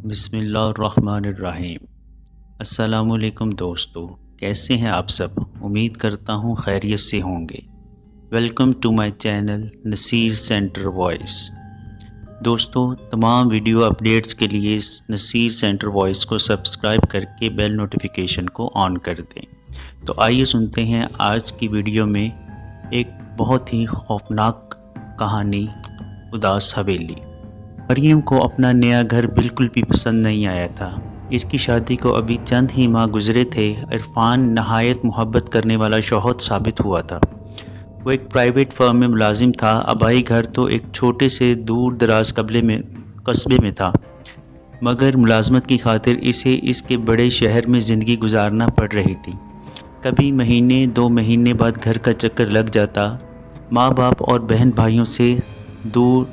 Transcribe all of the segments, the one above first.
بسم اللہ الرحمن الرحیم۔ السلام علیکم دوستو، کیسے ہیں آپ سب؟ امید کرتا ہوں خیریت سے ہوں گے۔ Welcome to my channel Naseer centre voice. دوستو، تمام ویڈیو اپڈیٹس کے لیے نصیر سینٹر وائس کو سبسکرائب کر کے بیل نوٹیفیکیشن کو آن کر دیں۔ تو آئیے سنتے ہیں آج کی ویڈیو میں ایک بہت ہی خوفناک کہانی، اداس حویلی۔ مریم کو اپنا نیا گھر بالکل بھی پسند نہیں آیا تھا۔ اس کی شادی کو ابھی چند ہی ماہ گزرے تھے۔ عرفان نہایت محبت کرنے والا شوہر ثابت ہوا تھا۔ وہ ایک پرائیویٹ فرم میں ملازم تھا۔ آبائی گھر تو ایک چھوٹے سے دور دراز قصبے میں تھا، مگر ملازمت کی خاطر اسے اس کے بڑے شہر میں زندگی گزارنا پڑ رہی تھی۔ کبھی مہینے 2 مہینے بعد گھر کا چکر لگ جاتا۔ ماں باپ اور بہن بھائیوں سے دور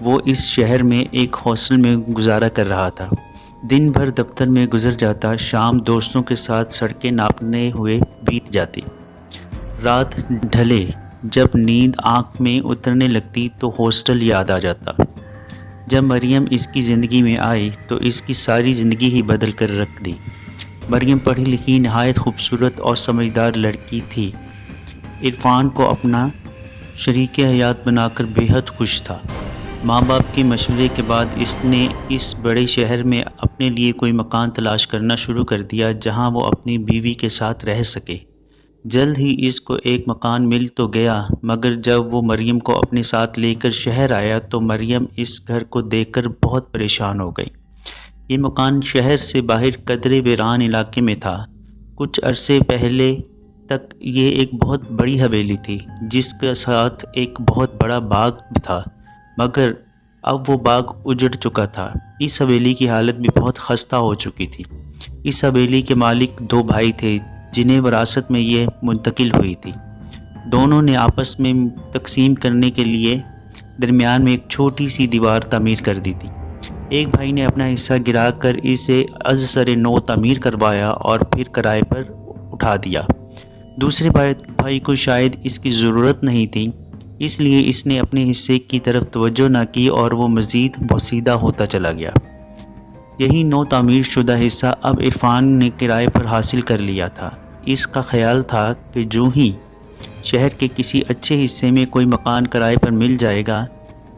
وہ اس شہر میں ایک ہاسٹل میں گزارا کر رہا تھا۔ دن بھر دفتر میں گزر جاتا، شام دوستوں کے ساتھ سڑکیں ناپنے ہوئے بیت جاتی۔ رات ڈھلے جب نیند آنکھ میں اترنے لگتی تو ہاسٹل یاد آ جاتا۔ جب مریم اس کی زندگی میں آئی تو اس کی ساری زندگی ہی بدل کر رکھ دی۔ مریم پڑھی لکھی، نہایت خوبصورت اور سمجھدار لڑکی تھی۔ عرفان کو اپنا شریک حیات بنا کر بے حد خوش تھا۔ ماں باپ کے مشورے کے بعد اس نے اس بڑے شہر میں اپنے لیے کوئی مکان تلاش کرنا شروع کر دیا جہاں وہ اپنی بیوی کے ساتھ رہ سکے۔ جلد ہی اس کو ایک مکان مل تو گیا، مگر جب وہ مریم کو اپنے ساتھ لے کر شہر آیا تو مریم اس گھر کو دیکھ کر بہت پریشان ہو گئی۔ یہ مکان شہر سے باہر قدرے ویران علاقے میں تھا۔ کچھ عرصے پہلے تک یہ ایک بہت بڑی حویلی تھی جس کے ساتھ ایک بہت بڑا باغ بھی تھا، مگر اب وہ باغ اجڑ چکا تھا۔ اس حویلی کی حالت بھی بہت خستہ ہو چکی تھی۔ اس حویلی کے مالک 2 بھائی تھے جنہیں وراثت میں یہ منتقل ہوئی تھی۔ دونوں نے آپس میں تقسیم کرنے کے لیے درمیان میں ایک چھوٹی سی دیوار تعمیر کر دی تھی۔ ایک بھائی نے اپنا حصہ گرا کر اسے از سر نو تعمیر کروایا اور پھر کرائے پر اٹھا دیا۔ دوسرے بھائی کو شاید اس کی ضرورت نہیں تھی، اس لیے اس نے اپنے حصے کی طرف توجہ نہ کی اور وہ مزید بوسیدہ ہوتا چلا گیا۔ یہی نو تعمیر شدہ حصہ اب عرفان نے کرائے پر حاصل کر لیا تھا۔ اس کا خیال تھا کہ جو ہی شہر کے کسی اچھے حصے میں کوئی مکان کرائے پر مل جائے گا،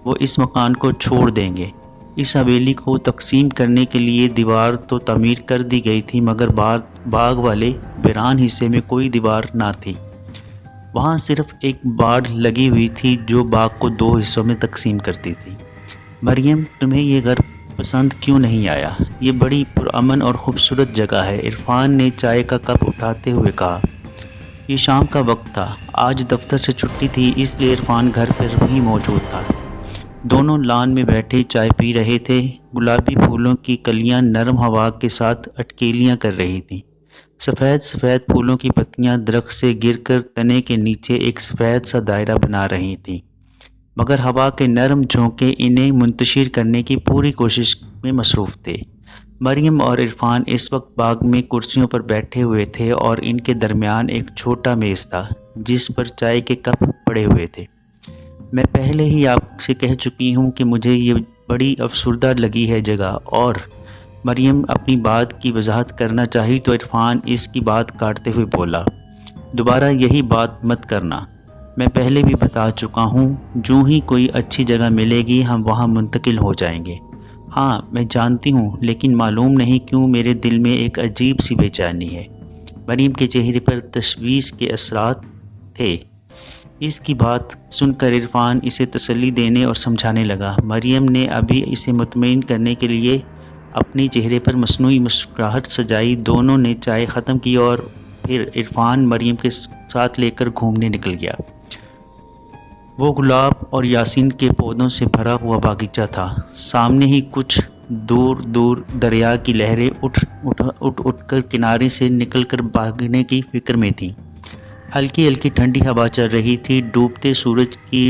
وہ اس مکان کو چھوڑ دیں گے۔ اس حویلی کو تقسیم کرنے کے لیے دیوار تو تعمیر کر دی گئی تھی، مگر باغ والے ویران حصے میں کوئی دیوار نہ تھی۔ وہاں صرف ایک باڑ لگی ہوئی تھی جو باغ کو 2 حصوں میں تقسیم کرتی تھی۔ مریم، تمہیں یہ گھر پسند کیوں نہیں آیا؟ یہ بڑی پرامن اور خوبصورت جگہ ہے، عرفان نے چائے کا کپ اٹھاتے ہوئے کہا۔ یہ شام کا وقت تھا، آج دفتر سے چھٹی تھی، اس لیے عرفان گھر پر بھی موجود تھا۔ دونوں لان میں بیٹھے چائے پی رہے تھے۔ گلابی پھولوں کی کلیاں نرم ہوا کے ساتھ اٹکیلیاں کر رہی تھیں۔ سفید سفید پھولوں کی پتیاں درخت سے گر کر تنے کے نیچے ایک سفید سا دائرہ بنا رہی تھیں، مگر ہوا کے نرم جھونکے انہیں منتشر کرنے کی پوری کوشش میں مصروف تھے۔ مریم اور عرفان اس وقت باغ میں کرسیوں پر بیٹھے ہوئے تھے اور ان کے درمیان ایک چھوٹا میز تھا جس پر چائے کے کپ پڑے ہوئے تھے۔ میں پہلے ہی آپ سے کہہ چکی ہوں کہ مجھے یہ بڑی افسردہ لگی ہے جگہ، اور مریم اپنی بات کی وضاحت کرنا چاہی تو عرفان اس کی بات کاٹتے ہوئے بولا، دوبارہ یہی بات مت کرنا، میں پہلے بھی بتا چکا ہوں، جو ہی کوئی اچھی جگہ ملے گی ہم وہاں منتقل ہو جائیں گے۔ ہاں میں جانتی ہوں، لیکن معلوم نہیں کیوں میرے دل میں ایک عجیب سی بے چینی ہے۔ مریم کے چہرے پر تشویش کے اثرات تھے۔ اس کی بات سن کر عرفان اسے تسلی دینے اور سمجھانے لگا۔ مریم نے ابھی اسے مطمئن کرنے کے لیے اپنے چہرے پر مصنوعی مسکراہٹ سجائی۔ دونوں نے چائے ختم کی اور پھر عرفان مریم کے ساتھ لے کر گھومنے نکل گیا۔ وہ گلاب اور یاسین کے پودوں سے بھرا ہوا باغیچہ تھا۔ سامنے ہی کچھ دور دور دریا کی لہریں اٹھ کر کنارے سے نکل کر بھاگنے کی فکر میں تھیں۔ ہلکی ہلکی ٹھنڈی ہوا چل رہی تھی۔ ڈوبتے سورج کی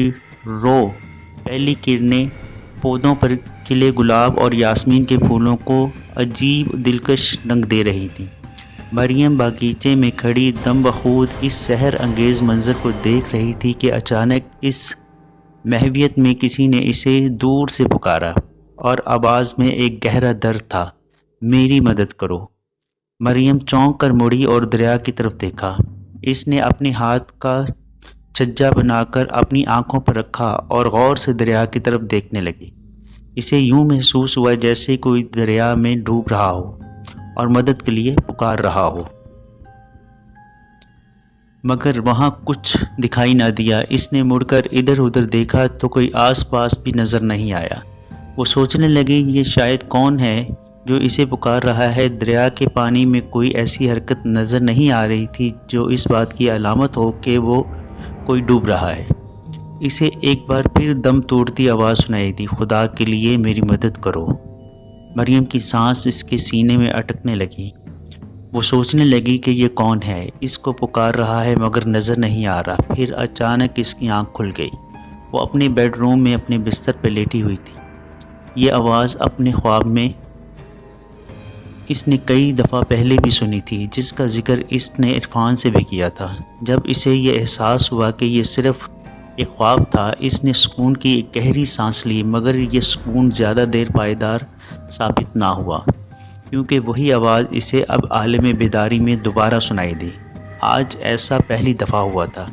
پہلی کرنیں پودوں پر کھلے گلاب اور یاسمین کے پھولوں کو عجیب دلکش رنگ دے رہی تھی۔ مریم باغیچے میں کھڑی دم بخود اس سحر انگیز منظر کو دیکھ رہی تھی کہ اچانک اس محویت میں کسی نے اسے دور سے پکارا۔ और आवाज़ में एक गहरा दर्द था। मेरी मदद करो। मरियम चौंक कर मुड़ी और दरिया की तरफ देखा। इसने अपने हाथ का छज्जा बनाकर अपनी आंखों पर रखा और गौर से दरिया की तरफ देखने लगी। इसे यूं महसूस हुआ जैसे कोई दरिया में डूब रहा हो और मदद के लिए पुकार रहा हो, मगर वहां कुछ दिखाई न दिया। इसने मुड़कर इधर उधर देखा तो कोई आसपास भी नजर नहीं आया। वो सोचने लगी ये शायद कौन है जो इसे पुकार रहा है। दरिया के पानी में कोई ऐसी हरकत नजर नहीं आ रही थी जो इस बात की अलामत हो कि वो कोई डूब रहा है। इसे एक बार फिर दम तोड़ती आवाज़ सुनाई दी, खुदा के लिए मेरी मदद करो। मरियम की सांस इसके सीने में अटकने लगी। वो सोचने लगी कि ये कौन है, इसको पुकार रहा है मगर नज़र नहीं आ रहा। फिर अचानक इसकी आंख खुल गई। वो अपने बेडरूम में अपने बिस्तर पर लेटी हुई थी। ये आवाज़ अपने ख्वाब में इसने कई दफ़ा पहले भी सुनी थी, जिसका जिक्र इसने इरफान से भी किया था। जब इसे ये एहसास हुआ कि ये सिर्फ एक ख्वाब था, इसने सुकून की एक गहरी सांस ली, मगर ये सुकून ज़्यादा देर पायदार साबित ना हुआ, क्योंकि वही आवाज़ इसे अब आलम बेदारी में दोबारा सुनाई दी। आज ऐसा पहली दफ़ा हुआ था।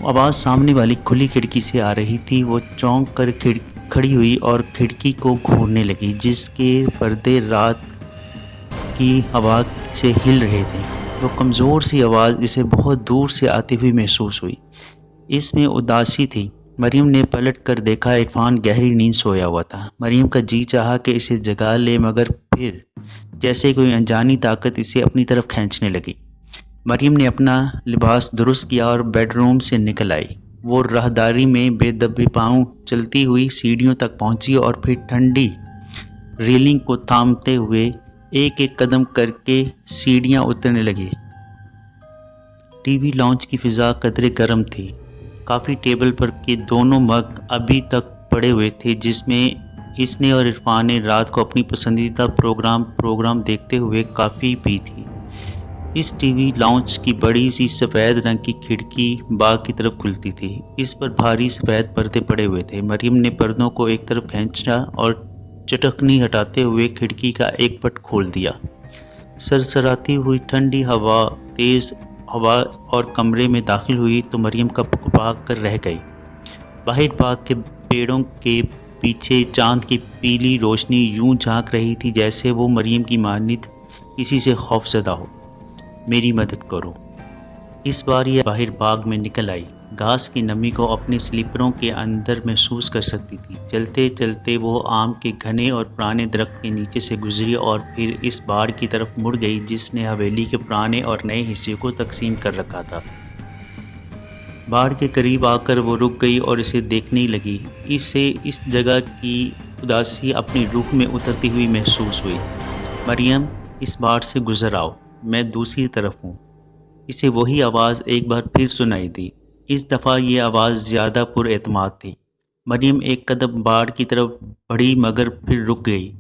आवाज़ सामने वाली खुली खिड़की से आ रही थी। वो चौंक कर खड़ी हुई और खिड़की को घूरने लगी, जिसके पर्दे रात की हवा से हिल रहे थे। वो कमज़ोर सी आवाज़ इसे बहुत दूर से आती हुई महसूस हुई। इसमें उदासी थी। मरियम ने पलट कर देखा, इरफान गहरी नींद सोया हुआ था। मरियम का जी चाहा कि इसे जगा ले, मगर फिर जैसे कोई अनजानी ताकत इसे अपनी तरफ खींचने लगी। मरियम ने अपना लिबास दुरुस्त किया और बेडरूम से निकल आई। वो राहदारी में बेदबे पांव चलती हुई सीढ़ियों तक पहुंची और फिर ठंडी रेलिंग को थामते हुए एक एक कदम करके सीढ़ियां उतरने लगी। टीवी लॉन्च की फिजा कदरे गर्म थी। काफ़ी टेबल पर के दोनों मग अभी तक पड़े हुए थे, जिसमें इसने और इरफान ने रात को अपनी पसंदीदा प्रोग्राम देखते हुए काफ़ी पी थी। इस टीवी लॉन्च की बड़ी सी सफ़ेद रंग की खिड़की बाग की तरफ खुलती थी। इस पर भारी सफ़ेद पर्दे पड़े हुए थे। मरियम ने पर्दों को एक तरफ खींचा और चटकनी हटाते हुए खिड़की का एक पट खोल दिया। सरसराती हुई ठंडी हवा तेज़ हवा और कमरे में दाखिल हुई तो मरियम कपकपा कर रह गई। बाहर बाग के पेड़ों के पीछे चांद की पीली रोशनी यूं झांक रही थी जैसे वो मरियम की मानित किसी से खौफजदा हो। मेरी मदद करो। इस बार ये बाहर बाग में निकल आई। घास की नमी को अपने स्लीपरों के अंदर महसूस कर सकती थी। चलते चलते वो आम के घने और पुराने दरख्त के नीचे से गुजरी और फिर इस बाड़ की तरफ मुड़ गई जिसने हवेली के पुराने और नए हिस्से को तकसीम कर रखा था। बाड़ के करीब आकर वो रुक गई और इसे देखने लगी। इसे इस जगह की उदासी अपनी रूह में उतरती हुई महसूस हुई। मरियम, इस बाड़ से गुजर आओ, मैं दूसरी तरफ हूँ। इसे वही आवाज़ एक बार फिर सुनाई दी। इस दफ़ा ये आवाज़ ज़्यादा पुरएतमाद थी। मरियम एक कदम बाड़ की तरफ बढ़ी मगर फिर रुक गई।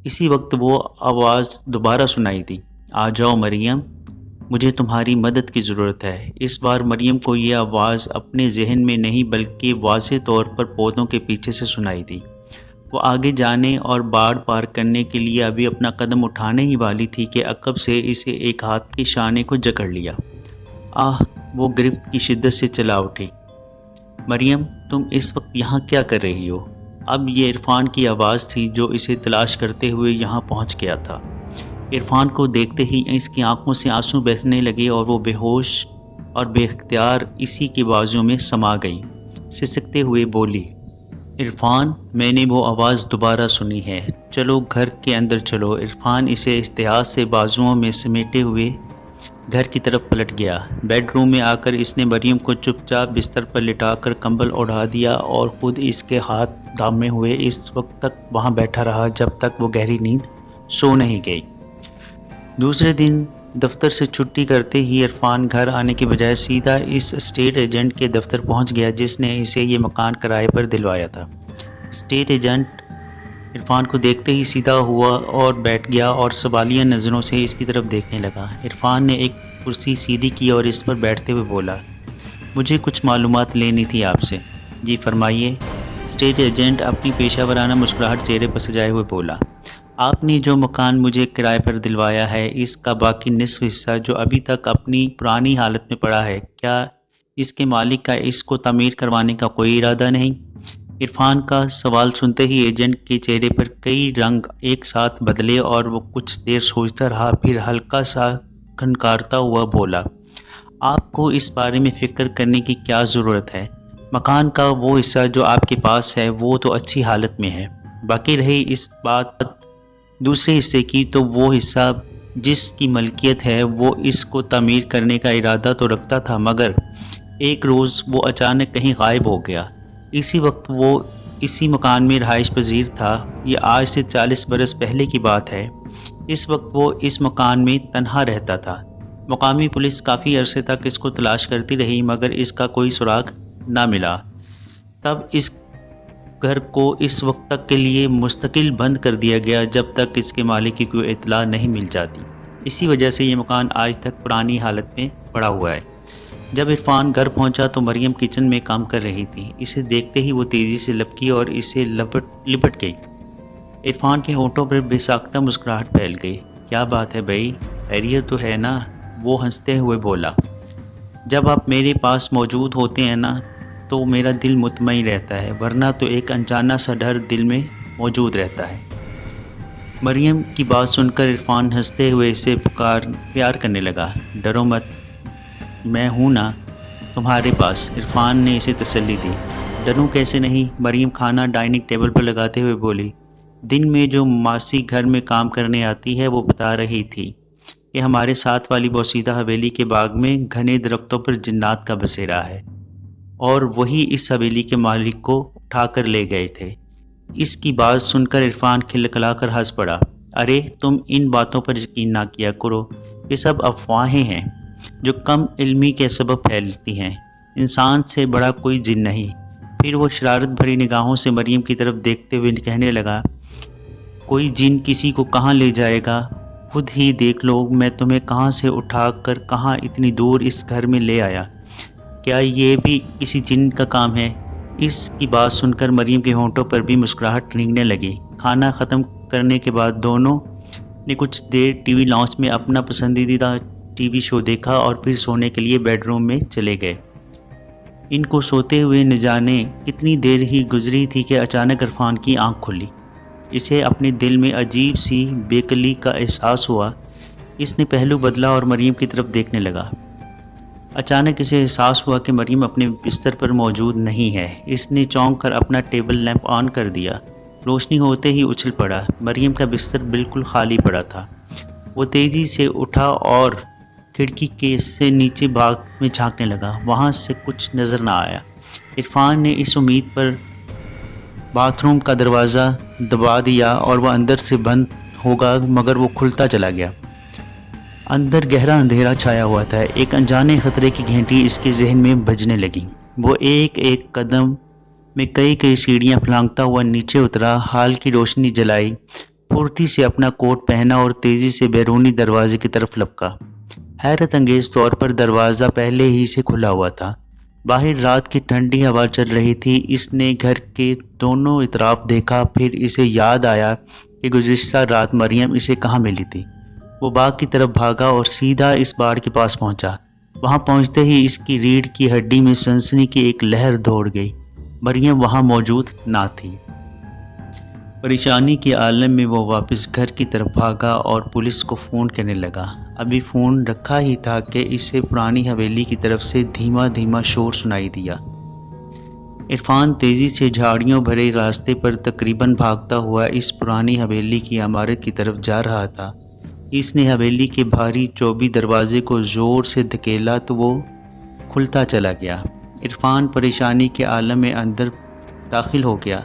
इसी वक्त वो आवाज़ दोबारा सुनाई दी, आ जाओ मरियम, मुझे तुम्हारी मदद की ज़रूरत है। इस बार मरियम को ये आवाज़ अपने जहन में नहीं बल्कि वाज़ेह तौर पर पौधों के पीछे से सुनाई दी। वो आगे जाने और बाड़ पार करने के लिए अभी अपना कदम उठाने ही वाली थी कि अकब से इसे एक हाथ के शाने को जकड़ लिया। आह! वो गिरफ्त की शिद्दत से चला उठी। मरियम, तुम इस वक्त यहाँ क्या कर रही हो? अब ये इरफान की आवाज़ थी जो इसे तलाश करते हुए यहाँ पहुँच गया था। इरफान को देखते ही इसकी आंखों से आंसू बहने लगे और वो बेहोश और बेख्तियार इसी के बाजुओं में समा गई। सिसकते हुए बोली, इरफान, मैंने वो आवाज़ दोबारा सुनी है, चलो घर के अंदर चलो। इरफान इसे इश्तिहाद से बाजुओं में समेटे हुए घर की तरफ पलट गया। बेडरूम में आकर इसने मरियम को चुपचाप बिस्तर पर लिटाकर कंबल ओढ़ा दिया और खुद इसके हाथ थामे हुए इस वक्त तक वहाँ बैठा रहा जब तक वो गहरी नींद सो नहीं गई। दूसरे दिन दफ्तर से छुट्टी करते ही इरफान घर आने के बजाय सीधा इस स्टेट एजेंट के दफ्तर पहुंच गया जिसने इसे ये मकान किराए पर दिलवाया था। स्टेट एजेंट इरफान को देखते ही सीधा हुआ और बैठ गया और सवालिया नज़रों से इसकी तरफ देखने लगा। इरफान ने एक कुर्सी सीधी की और इस पर बैठते हुए बोला, मुझे कुछ मालूमात लेनी थी आपसे। जी फरमाइए। اسटेट एजेंट अपनी पेशावराना मुस्कुराहट चेहरे पर सजाए हुए बोला, आपने जो मकान मुझे किराए पर दिलवाया है, इसका बाकी निस्फ हिस्सा जो अभी तक अपनी पुरानी हालत में पड़ा है, क्या इसके मालिक का इसको तामीर करवाने का कोई इरादा नहीं? इरफान का सवाल सुनते ही एजेंट के चेहरे पर कई रंग एक साथ बदले और वो कुछ देर सोचता रहा, फिर हल्का सा खनकारता हुआ बोला, आपको इस बारे में फिक्र करने की क्या ज़रूरत है? मकान का वो हिस्सा जो आपके पास है वो तो अच्छी हालत में है। बाकी रही इस बात दूसरे हिस्से की, तो वो हिस्सा जिसकी मलकियत है वो इसको तामीर करने का इरादा तो रखता था, मगर एक रोज़ वो अचानक कहीं गायब हो गया। इसी वक्त वो इसी मकान में रहाइश पजीर था। ये आज से 40 बरस पहले की बात है। इस वक्त वो इस मकान में तन्हा रहता था। मुकामी पुलिस काफ़ी अरसे तक इसको तलाश करती रही, मगर इसका कोई सुराग ना मिला। तब इस घर को इस वक्त तक के लिए मुस्तकिल बंद कर दिया गया जब तक इसके मालिक की कोई इत्तला नहीं मिल जाती। इसी वजह से ये मकान आज तक पुरानी हालत में पड़ा हुआ है। जब इरफान घर पहुंचा तो मरियम किचन में काम कर रही थी। इसे देखते ही वो तेज़ी से लपकी और इसे लिपट गई। इरफान के होंठों पर बेसाख्ता मुस्कुराहट फैल गई। क्या बात है भाई, खैरियत तो है ना? वो हंसते हुए बोला, जब आप मेरे पास मौजूद होते हैं ना तो मेरा दिल मुतमईन रहता है, वरना तो एक अनजाना सा डर दिल में मौजूद रहता है। मरियम की बात सुनकर इरफान हंसते हुए इसे प्यार करने लगा। डरो मत, मैं हूँ ना तुम्हारे पास, इरफान ने इसे तसल्ली दी। डरूं कैसे नहीं, मरियम खाना डाइनिंग टेबल पर लगाते हुए बोली। दिन में जो मासी घर में काम करने आती है वो बता रही थी कि हमारे साथ वाली बोसीदा हवेली के बाग में घने दरख्तों पर जिन्नात का बसेरा है और वही इस हवेली के मालिक को उठाकर ले गए थे। इसकी बात सुनकर इरफान खिलखिलाकर हंस पड़ा। अरे तुम इन बातों पर यकीन ना किया करो, ये सब अफवाहें हैं जो कम इल्मी के सबब फैलती हैं। इंसान से बड़ा कोई जिन नहीं। फिर वो शरारत भरी निगाहों से मरियम की तरफ देखते हुए कहने लगा, कोई जिन किसी को कहाँ ले जाएगा? खुद ही देख लो, मैं तुम्हें कहाँ से उठाकर कहाँ इतनी दूर इस घर में ले आया। क्या ये भी किसी जिन का काम है? इसकी बात सुनकर मरियम के होंठों पर भी मुस्कुराहट रेंगने लगी। खाना ख़त्म करने के बाद दोनों ने कुछ देर टीवी लॉन्च में अपना पसंदीदा टीवी शो देखा और फिर सोने के लिए बेडरूम में चले गए। इनको सोते हुए न जाने कितनी देर ही गुजरी थी कि अचानक इरफान की आंख खुली। इसे अपने दिल में अजीब सी बेकली का एहसास हुआ। इसने पहलू बदला और मरियम की तरफ देखने लगा। अचानक इसे एहसास हुआ कि मरियम अपने बिस्तर पर मौजूद नहीं है। इसने चौंक कर अपना टेबल लैंप ऑन कर दिया। रोशनी होते ही उछल पड़ा। मरियम का बिस्तर बिल्कुल खाली पड़ा था। वो तेज़ी से उठा और खिड़की के से नीचे बाग में झांकने लगा। वहाँ से कुछ नज़र ना आया। इरफान ने इस उम्मीद पर बाथरूम का दरवाज़ा दबा दिया और वह अंदर से बंद होगा, मगर वो खुलता चला गया। अंदर गहरा अंधेरा छाया हुआ था। एक अनजाने खतरे की घंटी इसके जहन में बजने लगी। वो एक एक कदम में कई कई सीढ़ियाँ फलांगता हुआ नीचे उतरा। हाल की रोशनी जलाई, फुर्ती से अपना कोट पहना और तेज़ी से बैरूनी दरवाजे की तरफ लपका। हैरत अंगेज तौर पर दरवाज़ा पहले ही से खुला हुआ था। बाहर रात की ठंडी हवा चल रही थी। इसने घर के दोनों इतराफ देखा। फिर इसे याद आया कि गुज़िश्ता रात मरियम इसे कहाँ मिली थी। वो बाग की तरफ भागा और सीधा इस बाड़ के पास पहुंचा। वहां पहुंचते ही इसकी रीढ़ की हड्डी में सनसनी की एक लहर दौड़ गई। मरियम वहां मौजूद ना थी। परेशानी के आलम में वो वापस घर की तरफ भागा और पुलिस को फ़ोन करने लगा। अभी फ़ोन रखा ही था कि इसे पुरानी हवेली की तरफ से धीमा धीमा शोर सुनाई दिया। इरफान तेज़ी से झाड़ियों भरे रास्ते पर तकरीबन भागता हुआ इस पुरानी हवेली की इमारत की तरफ जा रहा था। इसने हवेली के भारी चौबी दरवाजे को ज़ोर से धकेला तो वो खुलता चला गया। इरफान परेशानी के आलम में अंदर दाखिल हो गया।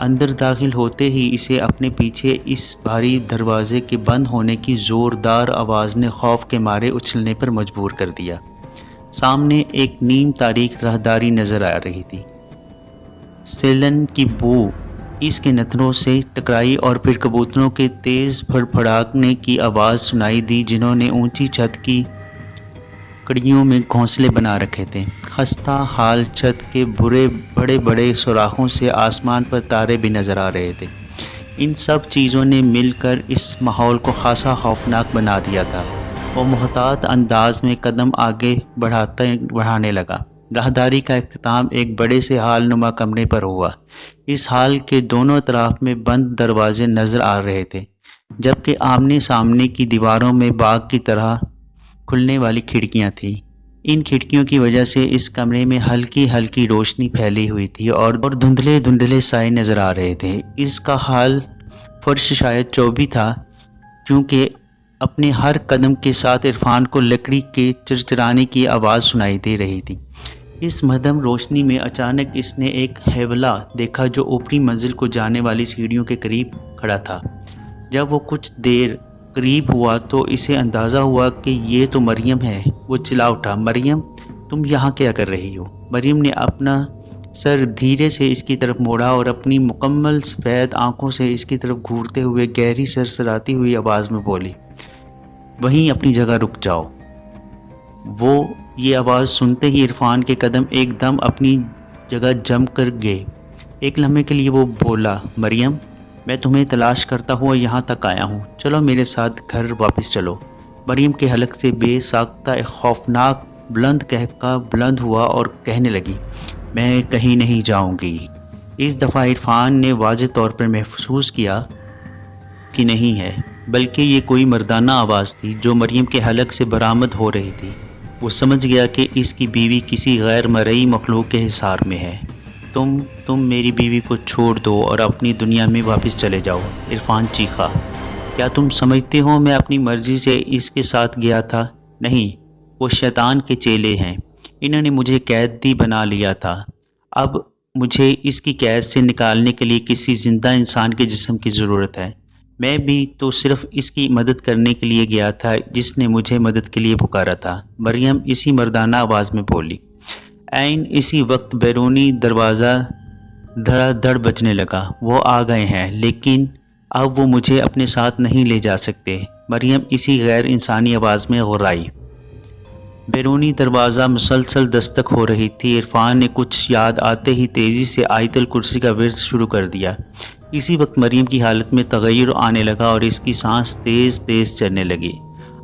अंदर दाखिल होते ही इसे अपने पीछे इस भारी दरवाजे के बंद होने की ज़ोरदार आवाज़ ने खौफ के मारे उछलने पर मजबूर कर दिया। सामने एक नीम तारीख राहदारी नज़र आ रही थी। सेलन की बू इसके नथनों से टकराई और फिर कबूतरों के तेज़ फड़फड़ाने की आवाज़ सुनाई दी, जिन्होंने ऊंची छत की लकड़ियों में घोंसले बना रखे थे। खस्ता हाल छत के बड़े बड़े सुराखों से आसमान पर तारे भी नजर आ रहे थे। इन सब चीज़ों ने मिलकर इस माहौल को खासा खौफनाक बना दिया था। वो मुहतात अंदाज में कदम आगे बढ़ाने लगा। राहदारी का इख्तिताम एक बड़े से हाल नुमा कमरे पर हुआ। इस हाल के दोनों तरफ में बंद दरवाजे नजर आ रहे थे, जबकि आमने सामने की दीवारों में बाग की तरह खुलने वाली खिड़कियां थीं। इन खिड़कियों की वजह से इस कमरे में हल्की हल्की रोशनी फैली हुई थी और धुंधले धुंधले साए नजर आ रहे थे। इसका हाल फर्श शायद चौबी था, क्योंकि अपने हर कदम के साथ इरफान को लकड़ी के चिरचिराने की आवाज़ सुनाई दे रही थी। इस मध्यम रोशनी में अचानक इसने एक हैवला देखा जो ऊपरी मंजिल को जाने वाली सीढ़ियों के करीब खड़ा था। जब वो कुछ देर करीब हुआ तो इसे अंदाज़ा हुआ कि ये तो मरियम है। वो चिल्ला उठा, मरियम, तुम यहाँ क्या कर रही हो? मरियम ने अपना सर धीरे से इसकी तरफ मोड़ा और अपनी मुकम्मल सफ़ेद आंखों से इसकी तरफ घूरते हुए गहरी सरसराती हुई आवाज़ में बोली, वहीं अपनी जगह रुक जाओ। वो ये आवाज़ सुनते ही इरफान के कदम एकदम अपनी जगह जम कर गए। एक लम्हे के लिए वो बोला, मरियम, मैं तुम्हें तलाश करता हुआ यहाँ तक आया हूँ, चलो मेरे साथ घर वापस चलो। मरियम के हलक से बेसाख्ता एक खौफनाक बुलंद कहका बुलंद हुआ और कहने लगी, मैं कहीं नहीं जाऊँगी। इस दफ़ा इरफान ने वाज़ेह तौर पर महसूस किया कि नहीं है, बल्कि ये कोई मर्दाना आवाज़ थी जो मरियम के हलक से बरामद हो रही थी। वो समझ गया कि इसकी बीवी किसी गैर मरई मखलूक के हिसार में है। तुम मेरी बीवी को छोड़ दो और अपनी दुनिया में वापस चले जाओ, इरफान चीखा। क्या तुम समझते हो मैं अपनी मर्जी से इसके साथ गया था? नहीं, वो शैतान के चेले हैं। इन्होंने मुझे कैदी बना लिया था। अब मुझे इसकी कैद से निकालने के लिए किसी जिंदा इंसान के जिस्म की ज़रूरत है। मैं भी तो सिर्फ इसकी मदद करने के लिए गया था जिसने मुझे मदद के लिए पुकारा था, मरियम इसी मर्दाना आवाज़ में बोली। ऐन इसी वक्त बैरूनी दरवाज़ा धड़ाधड़ बजने लगा। वो आ गए हैं, लेकिन अब वो मुझे अपने साथ नहीं ले जा सकते, मरियम इसी गैर इंसानी आवाज़ में गुर्राई। बैरूनी दरवाज़ा मुसलसल दस्तक हो रही थी। इरफान ने कुछ याद आते ही तेज़ी से आयतल कुर्सी का विर्द शुरू कर दिया। इसी वक्त मरियम की हालत में तगय्युर आने लगा और इसकी सांस तेज़ तेज़ चलने लगी,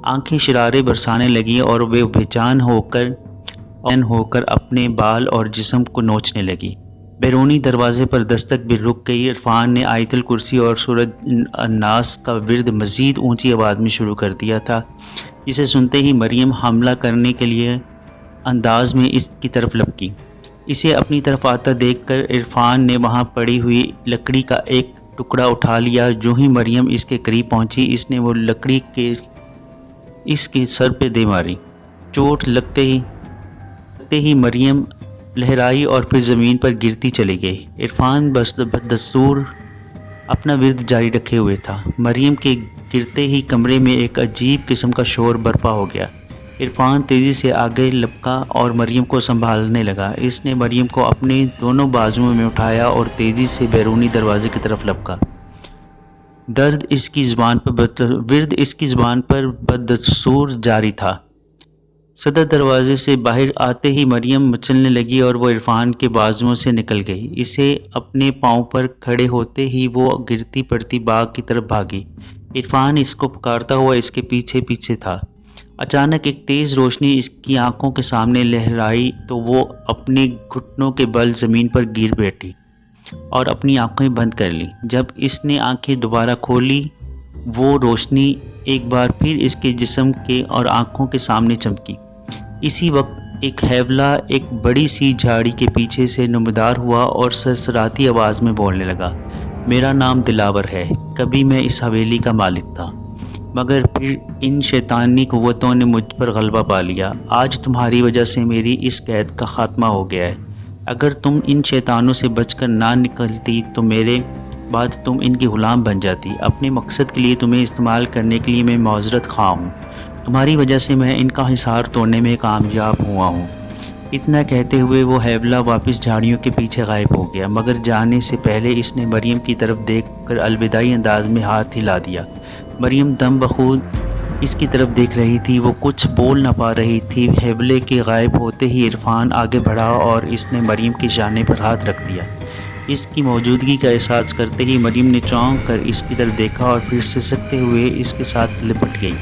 आंखें शरारे बरसाने लगी और वे बेजान होकर अपने बाल और जिस्म को नोचने लगी। बैरूनी दरवाजे पर दस्तक भी रुक गई। इरफान ने आयतल कुर्सी और सूरज अन्नास का विर्द मज़ीद ऊंची आवाज़ में शुरू कर दिया था, जिसे सुनते ही मरियम हमला करने के लिए अंदाज में इसकी तरफ लपकी। इसे अपनी तरफ आता देखकर इरफान ने वहाँ पड़ी हुई लकड़ी का एक टुकड़ा उठा लिया। जो ही मरियम इसके करीब पहुँची, इसने वो लकड़ी इसके सर पे दे मारी। चोट लगते ही मरियम लहराई और फिर ज़मीन पर गिरती चली गई। इरफान बदस्तूर अपना विर्द जारी रखे हुए था। मरियम के गिरते ही कमरे में एक अजीब किस्म का शोर बर्पा हो गया। इरफान तेज़ी से आगे लपका और मरियम को संभालने लगा। इसने मरियम को अपने दोनों बाजुओं में उठाया और तेज़ी से बैरूनी दरवाजे की तरफ लपका। विर्द इसकी ज़ुबान पर बदस्तूर जारी था। सदर दरवाजे से बाहर आते ही मरियम मचलने लगी और वो इरफान के बाजुओं से निकल गई। इसे अपने पाँव पर खड़े होते ही वो गिरती पड़ती बाग की तरफ भागी। इरफान इसको पुकारता हुआ इसके पीछे पीछे था। अचानक एक तेज़ रोशनी इसकी आंखों के सामने लहराई तो वो अपने घुटनों के बल ज़मीन पर गिर बैठी और अपनी आंखें बंद कर ली। जब इसने आंखें दोबारा खोली, वो रोशनी एक बार फिर इसके जिस्म के और आंखों के सामने चमकी। इसी वक्त एक हैवला एक बड़ी सी झाड़ी के पीछे से नुमदार हुआ और सरसराती आवाज़ में बोलने लगा, मेरा नाम दिलावर है। कभी मैं इस हवेली का मालिक था, मगर फिर इन शैतानी कुव्वतों ने मुझ पर गलबा पा लिया। आज तुम्हारी वजह से मेरी इस कैद का खात्मा हो गया है। अगर तुम इन शैतानों से बचकर ना निकलती तो मेरे बाद तुम इनकी ग़ुलाम बन जाती। अपने मकसद के लिए तुम्हें इस्तेमाल करने के लिए मैं माज़रत ख़्वाह हूँ। तुम्हारी वजह से मैं इनका हिसार तोड़ने में कामयाब हुआ हूँ। इतना कहते हुए वो हैवला वापस झाड़ियों के पीछे गायब हो गया, मगर जाने से पहले इसने मरियम की तरफ देखकर अलविदाई अंदाज में हाथ हिला दिया। मरियम दम बखूद اس کی طرف دیکھ رہی تھی۔ وہ کچھ بول نہ پا رہی تھی۔ حبلے کے غائب ہوتے ہی عرفان آگے بڑھا اور اس نے مریم کے شانے پر ہاتھ رکھ دیا۔ اس کی موجودگی کا احساس کرتے ہی مریم نے چونک کر اس کی طرف دیکھا اور پھر سسکتے ہوئے اس کے ساتھ لپٹ گئی۔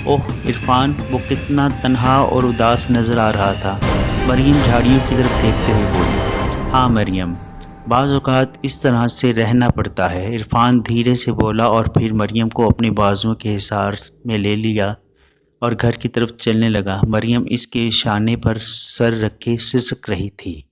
اوہ عرفان! وہ کتنا تنہا اور اداس نظر آ رہا تھا۔ مریم جھاڑیوں کی طرف دیکھتے ہوئے بولی۔ ہاں مریم، بعض اوقات اس طرح سے رہنا پڑتا ہے، عرفان دھیرے سے بولا اور پھر مریم کو اپنی بازوؤں کے حصار میں لے لیا اور گھر کی طرف چلنے لگا۔ مریم اس کے شانے پر سر رکھے سسک رہی تھی۔